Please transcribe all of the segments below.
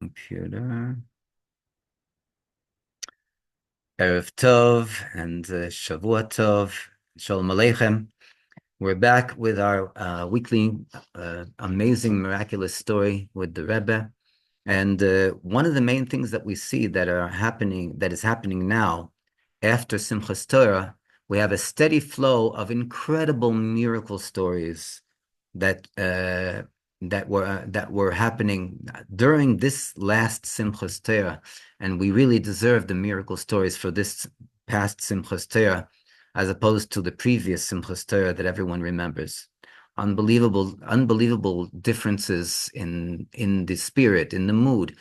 Computer. Erev Tov and Shavua Tov. Shalom Aleichem. We're back with our weekly amazing, miraculous story with the Rebbe. And one of the main things that we see that is happening now, after Simchat Torah, we have a steady flow of incredible miracle stories that that were happening during this last Simchat Torah, and we really deserve the miracle stories for this past Simchat Torah, as opposed to the previous Simchat Torah that everyone remembers. Unbelievable differences in the spirit, in the mood,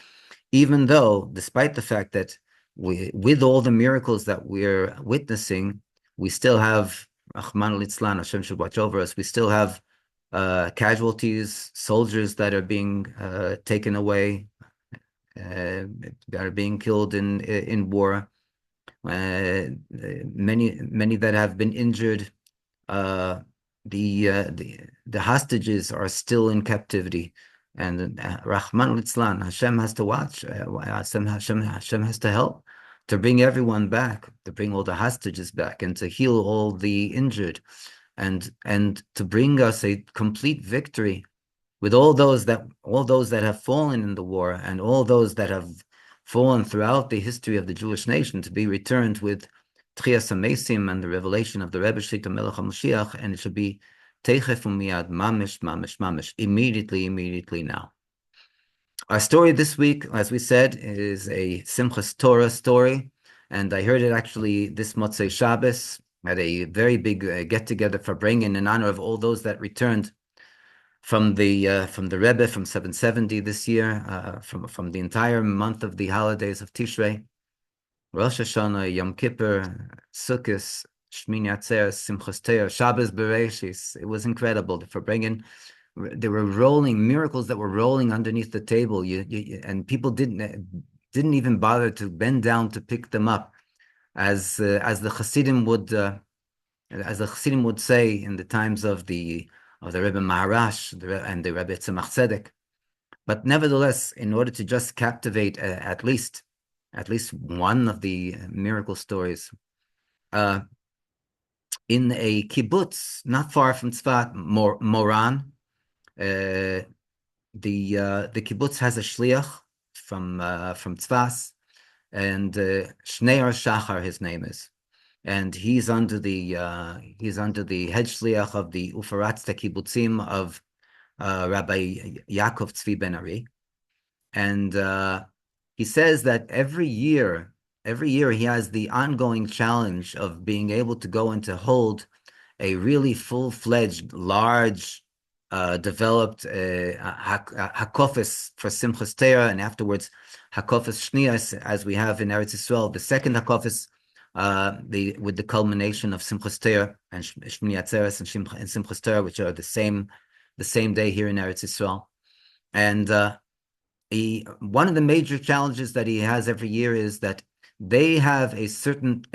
even though, despite the fact that with all the miracles that we're witnessing, we still have, Rahman al Hashem should watch over us, we still have casualties, soldiers that are being taken away, that are being killed in war, many that have been injured. Uh, the hostages are still in captivity, and Rahman al Hashem has to watch. Hashem has to help to bring everyone back, to bring all the hostages back, and to heal all the injured, and to bring us a complete victory with all those that have fallen in the war, and all those that have fallen throughout the history of the Jewish nation, to be returned with Tchias HaMesim and the revelation of the Rebbe Shlita Melech Ha'Moshiach, and it should be Teichef Umiyad, Mamish, Mamish, Mamish, immediately now. Our story this week, as we said, is a Simchat Torah story, and I heard it actually this Motzei Shabbos at a very big get-together for bringing in honor of all those that returned from the Rebbe from 770 this year, from the entire month of the holidays of Tishrei, Rosh Hashanah, Yom Kippur, Sukkot, Shmini Atzeres, Simchas Torah, Shabbos Bereshis. It was incredible. For bringing, there were rolling miracles that were rolling underneath the table. And people didn't even bother to bend down to pick them up, as the Hasidim would say in the times of the Rebbe Maharash and the Rebbe Tzemach Tzedek. But nevertheless, in order to just captivate at least one of the miracle stories, in a kibbutz not far from Tzfat, Moran, the kibbutz has a shliach from Tzfas, and Shneir Shachar his name is, and he's under the head shliach of the Ufaratz Kibbutzim of Rabbi Yaakov Tzvi Ben Ari, and he says that every year he has the ongoing challenge of being able to go and to hold a really full-fledged, large, developed hakofis for Simchas Torah, and afterwards hakofis Shnias, as we have in Eretz Yisrael, the second hakofis, with the culmination of Simchas Torah and Shmini Atzeres and Simchas Torah, which are the same day here in Eretz Yisrael. And one of the major challenges that he has every year is that they have a certain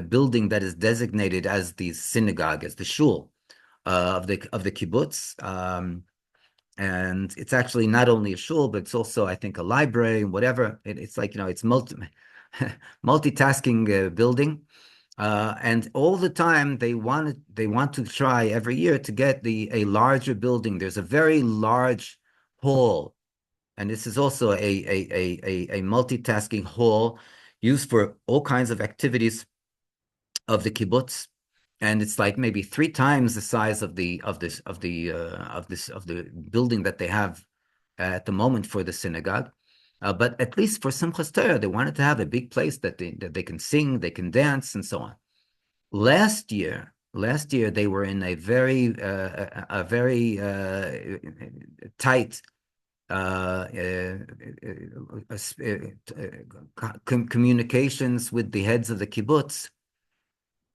building that is designated as the synagogue, as the shul of the kibbutz, and it's actually not only a shul, but it's also, I think, a library and whatever. It's like, it's multitasking building, and all the time they want to try every year to get a larger building. There's a very large hall. And this is also a multitasking hall used for all kinds of activities of the kibbutz, and it's like maybe 3 times the size of the building that they have at the moment for the synagogue. But at least for Simchas Torah, they wanted to have a big place that they can sing, they can dance, and so on. Last year, they were in a very tight communications with the heads of the kibbutz,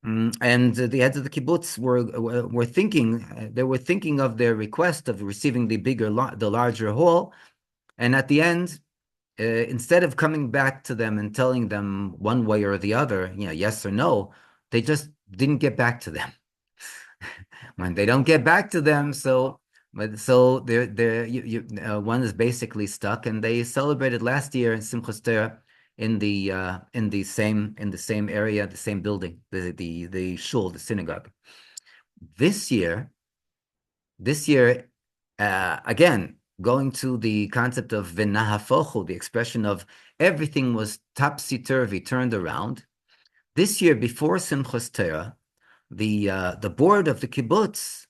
and the heads of the kibbutz were thinking of their request of receiving the larger hall, and at the end, instead of coming back to them and telling them one way or the other, yes or no, they just didn't get back to them. When they don't get back to them, so But so one is basically stuck, and they celebrated last year in Simchat Torah in the same area, the same building, the shul, the synagogue. This year, this year, again, going to the concept of v'nahafochu, the expression of everything was topsy-turvy, turned around. This year, before Simchat Torah, the board of the kibbutz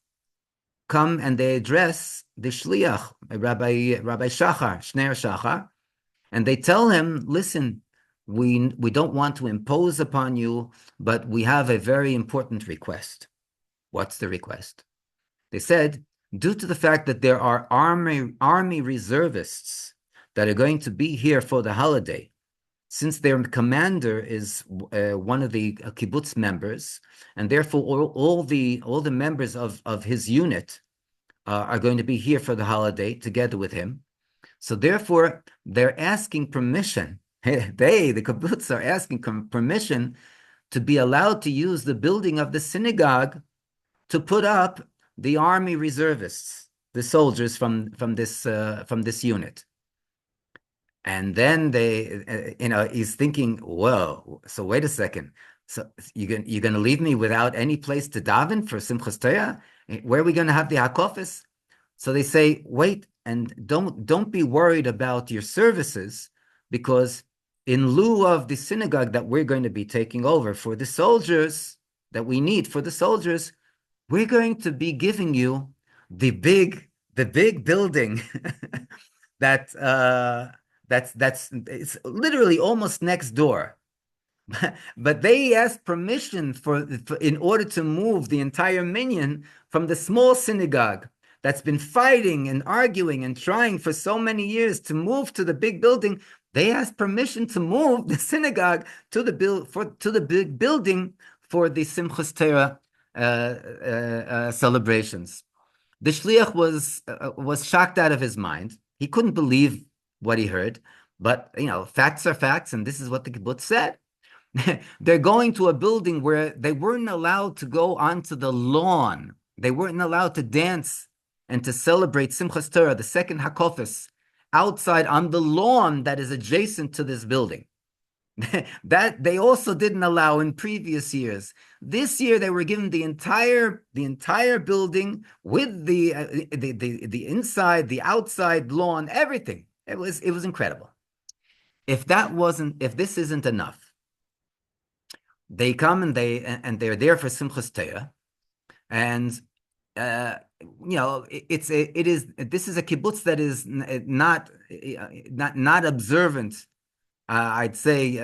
come and they address the shliach, Rabbi Shachar, Shneir Shachar, and they tell him, listen, we don't want to impose upon you, but we have a very important request. What's the request? They said, due to the fact that there are army reservists that are going to be here for the holiday, since their commander is one of the kibbutz members, and therefore all the members of his unit are going to be here for the holiday together with him. So therefore, they're asking permission. The kibbutz are asking permission to be allowed to use the building of the synagogue to put up the army reservists, the soldiers from this unit. And then he's thinking, whoa, so wait a second. So you're going to leave me without any place to daven for Simchas Torah? Where are we going to have the hakofis? So they say, wait, and don't be worried about your services, because in lieu of the synagogue that we're going to be taking over for the soldiers, that we need for the soldiers, we're going to be giving you the big building that's it's literally almost next door. But they asked permission in order to move the entire minyan from the small synagogue that's been fighting and arguing and trying for so many years to move to the big building. They asked permission to move the synagogue to the big building for the Simchas Torah celebrations. The shliach was shocked out of his mind. He couldn't believe what he heard, but facts are facts, and this is what the kibbutz said. They're going to a building where they weren't allowed to go onto the lawn. They weren't allowed to dance and to celebrate Simchas Torah, the second hakofis, outside on the lawn that is adjacent to this building. That they also didn't allow in previous years. This year they were given the entire building with the inside, the outside lawn, everything. It was incredible. If this isn't enough, they come and they're there for Simchas Torah, and this is a kibbutz that is not observant. I'd say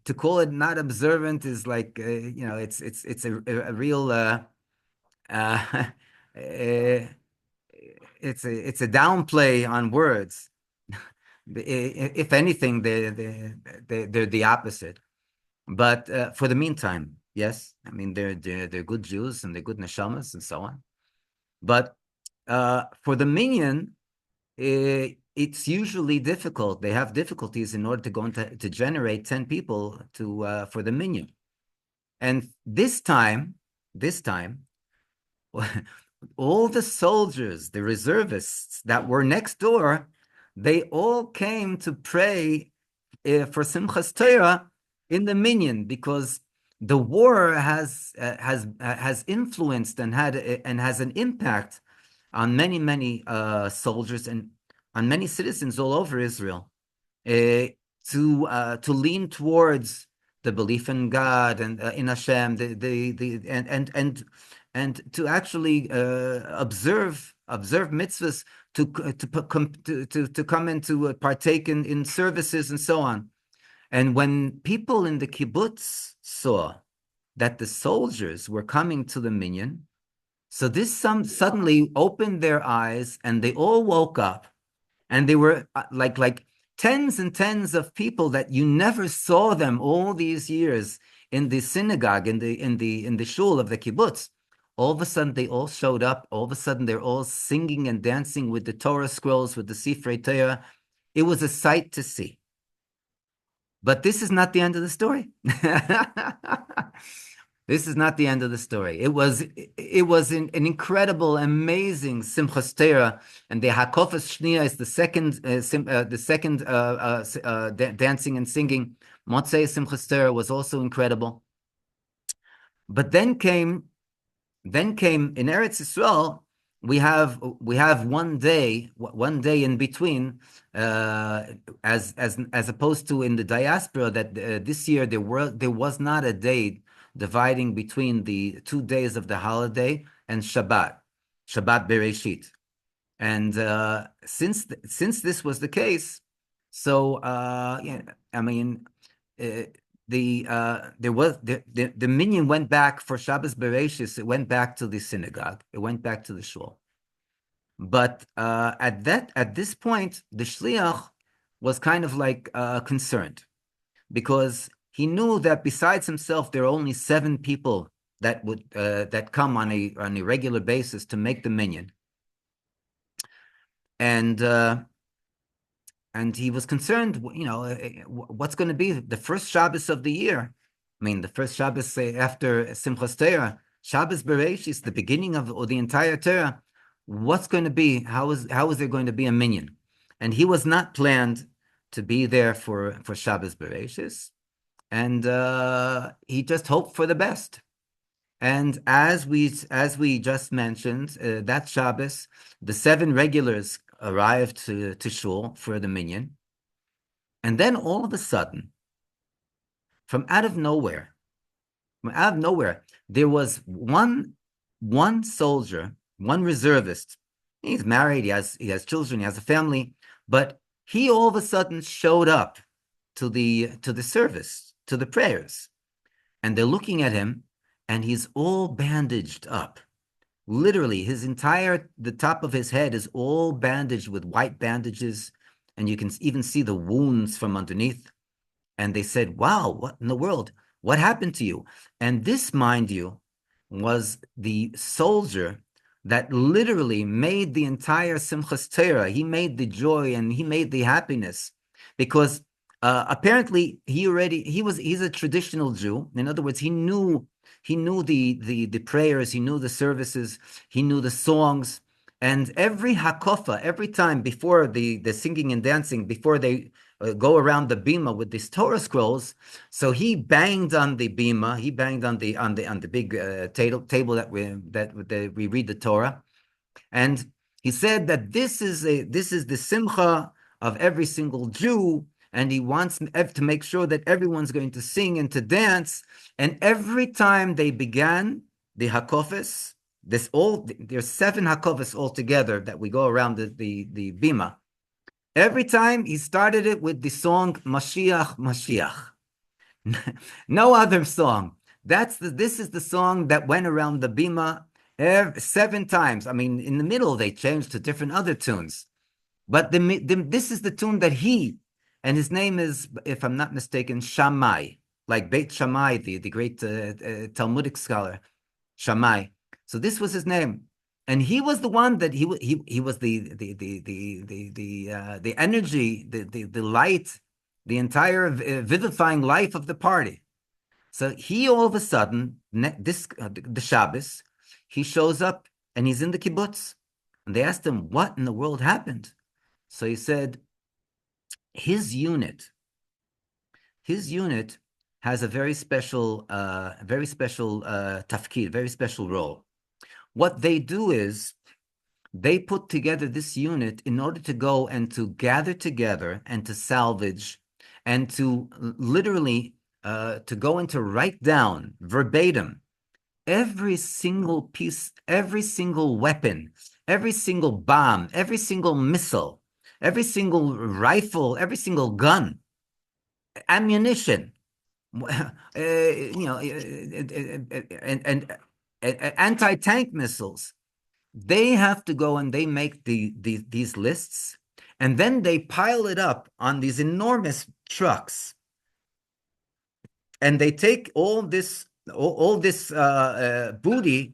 to call it not observant is like it's a real it's a downplay on words. If anything, they're the opposite. But for the meantime, yes, I mean they're good Jews and they're good neshamas and so on. But for the minyan, it's usually difficult. They have difficulties in order to go to generate 10 people for the minyan. And this time, all the soldiers, the reservists that were next door, they all came to pray for Simchas Torah in the minyan, because the war has influenced and has an impact on many soldiers and on many citizens all over Israel, to lean towards the belief in God and in Hashem, and to actually observe mitzvahs, to come and to partake in services and so on. And when people in the kibbutz saw that the soldiers were coming to the minyan, so this suddenly opened their eyes, and they all woke up, and they were like tens and tens of people that you never saw them all these years in the synagogue, in the shul of the kibbutz. All of a sudden, they all showed up. All of a sudden, they're all singing and dancing with the Torah scrolls, with the Sifrei Torah. It was a sight to see. But this is not the end of the story. This is not the end of the story. It was an incredible, amazing Simchas Torah, and the Hakofas Shnia is the second dancing and singing. Motzei Simchas Torah was also incredible. But then came in Eretz Yisrael. We have one day in between, as opposed to in the diaspora that this year there was not a day dividing between the 2 days of the holiday and Shabbat Bereshit. And since this was the case, so yeah, I mean, uh, the minyan went back for Shabbos Bereshis. It went back to the synagogue. It went back to the shul. But at this point, the shliach was kind of like concerned, because he knew that besides himself, there are only 7 people that come on a regular basis to make the minyan. And he was concerned, what's going to be the first Shabbos of the year. I mean, the first Shabbos after Simchas Torah, Shabbos Bereshis, the beginning of or the entire Torah. What's going to be? How is there going to be a minyan? And he was not planned to be there for Shabbos Bereshis, and he just hoped for the best. And as we just mentioned, that Shabbos, the 7 regulars arrived to shul for the minyan, and then all of a sudden, from out of nowhere, there was one soldier, one reservist. He's married, he has children, he has a family, but he all of a sudden showed up to the service, to the prayers, and they're looking at him, and he's all bandaged up. Literally, the top of his head is all bandaged with white bandages, and you can even see the wounds from underneath. And they said, "Wow, what in the world? What happened to you?" And this, mind you, was the soldier that literally made the entire Simchas Torah. He made the joy and he made the happiness, because apparently he's a traditional Jew. In other words, he knew the prayers, he knew the services, he knew the songs, and every hakofa, every time before the singing and dancing, before they go around the bima with these Torah scrolls, so he banged on the bima, he banged on the big table that we read the Torah, and he said that this is the simcha of every single Jew, and he wants to make sure that everyone's going to sing and to dance. And every time they began the hakofis, there's 7 hakofis altogether that we go around the bima. Every time he started it with the song Mashiach, Mashiach. No other song. This is the song that went around the bima 7 times. I mean, in the middle they changed to different other tunes, but this is the tune that and his name is, if I'm not mistaken, Shammai, like Beit Shammai, the great Talmudic scholar, Shammai. So this was his name, and he was the one that he was the energy, the light, the entire vivifying life of the party. So he all of a sudden, the Shabbos, he shows up and he's in the kibbutz, and they asked him, "What in the world happened?" So he said, his unit has a very special tafkid, very special role. What they do is they put together this unit in order to go and to gather together and to salvage and to literally to go and to write down verbatim every single piece, every single weapon, every single bomb, every single missile, every single rifle, every single gun, ammunition, and anti-tank missiles. They have to go and they make these lists, and then they pile it up on these enormous trucks, and they take all this booty,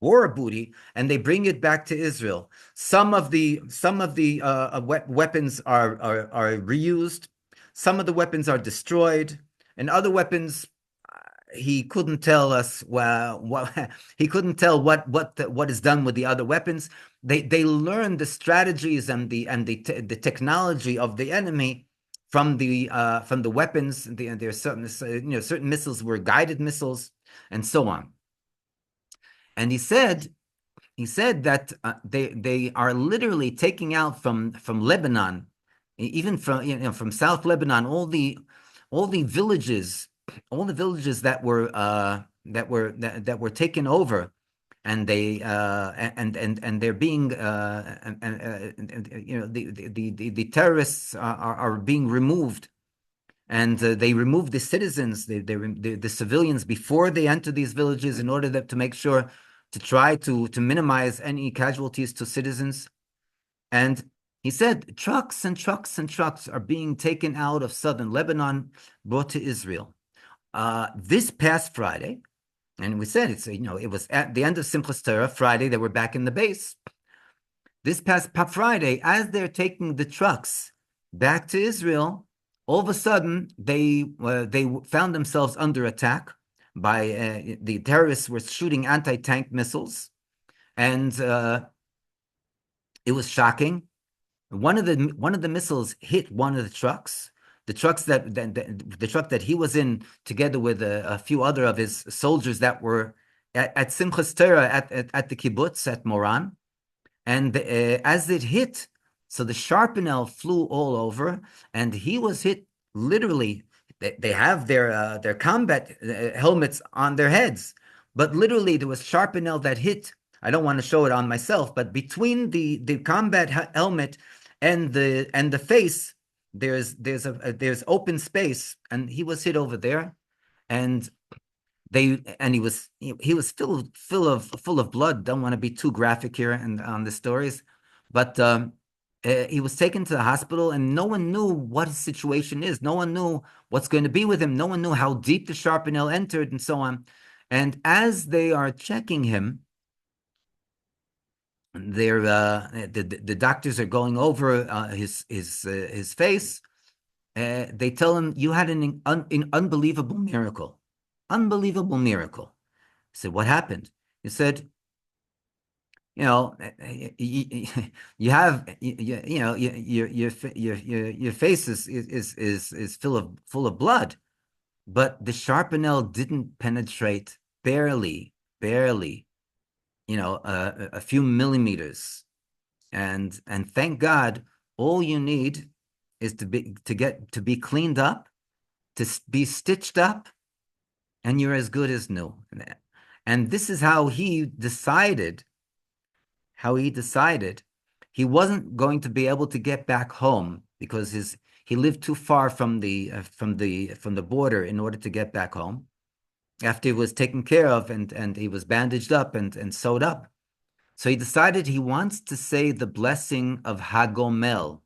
war booty, and they bring it back to Israel. Some of the weapons are reused. Some of the weapons are destroyed, and other weapons, he couldn't tell us what he couldn't tell what is done with the other weapons. They learned the strategies and the technology of the enemy from the weapons. There's certain certain missiles were guided missiles and so on. And he said that they are literally taking out from Lebanon, even from South Lebanon, all the villages, that were taken over, and they're being the terrorists are being removed, and they remove the citizens, the civilians before they enter these villages in order to make sure to try to minimize any casualties to citizens. And he said trucks and trucks and trucks are being taken out of southern Lebanon, brought to Israel. This past Friday, and we said it was at the end of Simchat Torah, Friday, they were back in the base. This past Friday, as they're taking the trucks back to Israel, all of a sudden they found themselves under attack by the terrorists were shooting anti-tank missiles, and it was shocking. One of the missiles hit one of the trucks. The truck that he was in, together with a few other of his soldiers that were at Simchat Torah at the kibbutz at Moran. And as it hit, so the sharpenel flew all over, and he was hit literally. They have their combat helmets on their heads, but literally there was sharpenel that hit. I don't want to show it on myself, but between the combat helmet and the face, there's open space, and he was hit over there, and he was full of blood. Don't want to be too graphic here and on the stories, but he was taken to the hospital, and no one knew what his situation is. No one knew what's going to be with him. No one knew how deep the sharpenel entered, and so on. And as they are checking him, the doctors are going over his face. They tell him, "You had an unbelievable miracle, unbelievable miracle." I said, "What happened?" He said, "You know, you have your face is full of blood, but the sharpenel didn't penetrate, barely, a few millimeters, and thank God, all you need is to be cleaned up, to be stitched up, and you're as good as new." And this is how he decided he wasn't going to be able to get back home, because he lived too far from the border in order to get back home. After he was taken care of, and he was bandaged up and sewed up, so he decided he wants to say the blessing of Hagomel.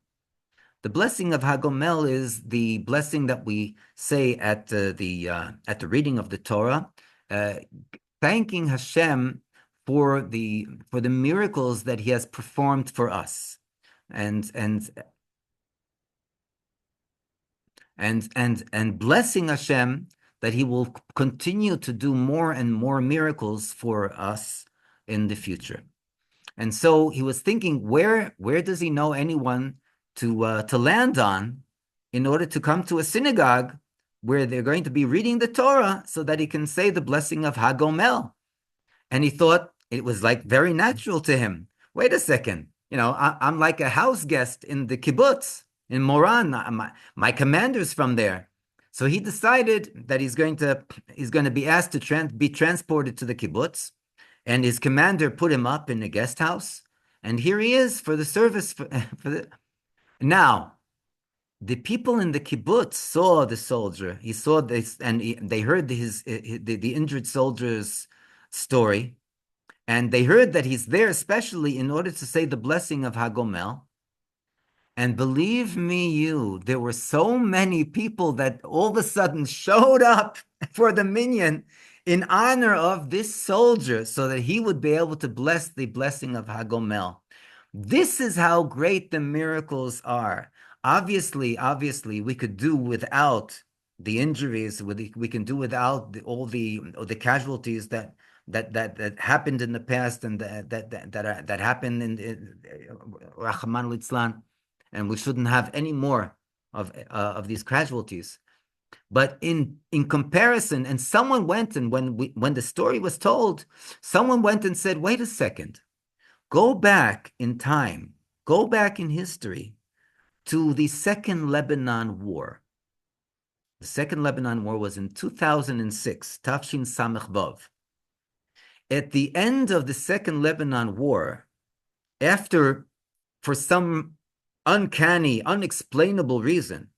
The blessing of Hagomel is the blessing that we say at the reading of the Torah, thanking Hashem for the miracles that He has performed for us, and blessing Hashem that He will continue to do more and more miracles for us in the future. And so he was thinking, where does he know anyone to land on in order to come to a synagogue where they're going to be reading the Torah, so that he can say the blessing of Hagomel? And he thought it was like very natural to him. Wait a second, I'm like a house guest in the kibbutz in Moran. My commander's from there. So he decided that he's going to be asked to be transported to the kibbutz. And his commander put him up in a guest house, and here he is for the service. Now, the people in the kibbutz saw the soldier. He saw this, and they heard the injured soldier's story, and they heard that he's there especially in order to say the blessing of Hagomel. And believe me, there were so many people that all of a sudden showed up for the minyan in honor of this soldier, so that he would be able to bless the blessing of Hagomel. This is how great the miracles are. Obviously, we could do without the injuries, we can do without all the casualties that happened in the past and that happened in Rahman al-Islam, and we shouldn't have any more of these casualties. But in comparison, and someone went, and when the story was told, someone went and said, "Wait a second, go back in time, go back in history to the Second Lebanon War." The Second Lebanon War was in 2006, Tafshin Samech Vav. At the end of the Second Lebanon War, after, for some uncanny, unexplainable reason,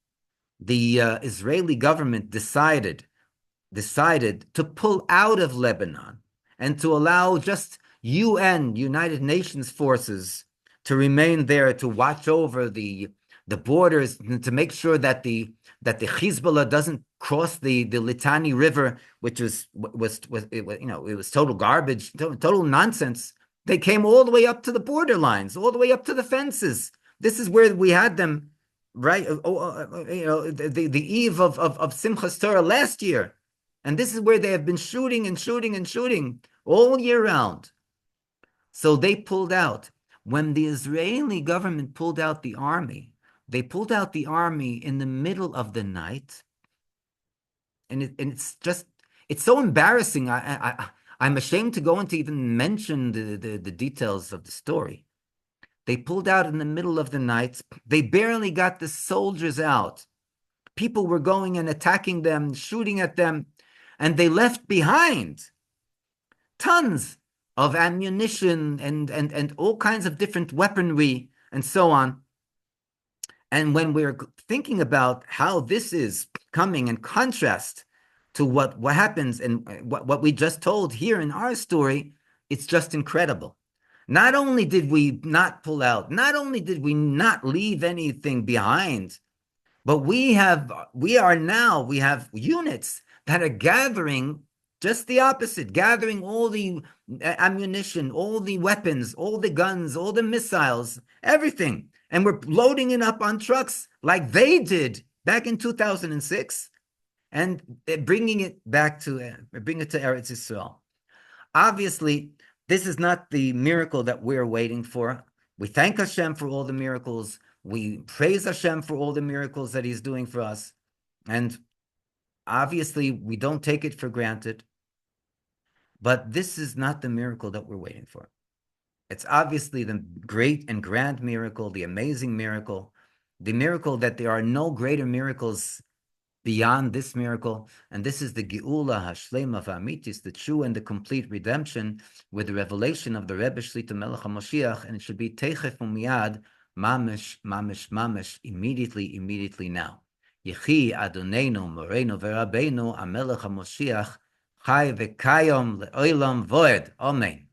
the Israeli government decided to pull out of Lebanon and to allow just UN, United Nations forces, to remain there to watch over the borders, and to make sure that the Hezbollah doesn't cross the Litani River, which was it was total garbage, total nonsense. They came all the way up to the borderlines, all the way up to the fences. This is where we had them, right? The eve of Simchat Torah last year. And this is where they have been shooting and shooting and shooting all year round. So they pulled out. When the Israeli government pulled out the army, they pulled out the army in the middle of the night. And it's so embarrassing. I'm ashamed to go into even mention the details of the story. They pulled out in the middle of the night. They barely got the soldiers out. People were going and attacking them, shooting at them. And they left behind tons of ammunition and all kinds of different weaponry and so on. And when we're thinking about how this is coming in contrast to what happens and what we just told here in our story, it's just incredible. Not only did we not pull out, not only did we not leave anything behind, but we have units that are gathering just the opposite, gathering all the ammunition, all the weapons, all the guns, all the missiles, everything. And we're loading it up on trucks like they did back in 2006 and bringing it to Eretz Yisrael. Obviously, this is not the miracle that we're waiting for. We thank Hashem for all the miracles. We praise Hashem for all the miracles that he's doing for us. And obviously, we don't take it for granted. But this is not the miracle that we're waiting for. It's obviously the great and grand miracle, the amazing miracle, the miracle that there are no greater miracles beyond this miracle. And this is the Geula Hashlema V'Amitis, the true and the complete redemption with the revelation of the Rebbe Shlita Melech Ha'Moshiach. And it should be Teichef Umiyad, Mamish, Mamish, Mamish, immediately now. Yechi Adonenu, Moreno V'Rabbeinu, Amelech HaMoshiach, Chai V'Kayom Le'olam Voed. Amen.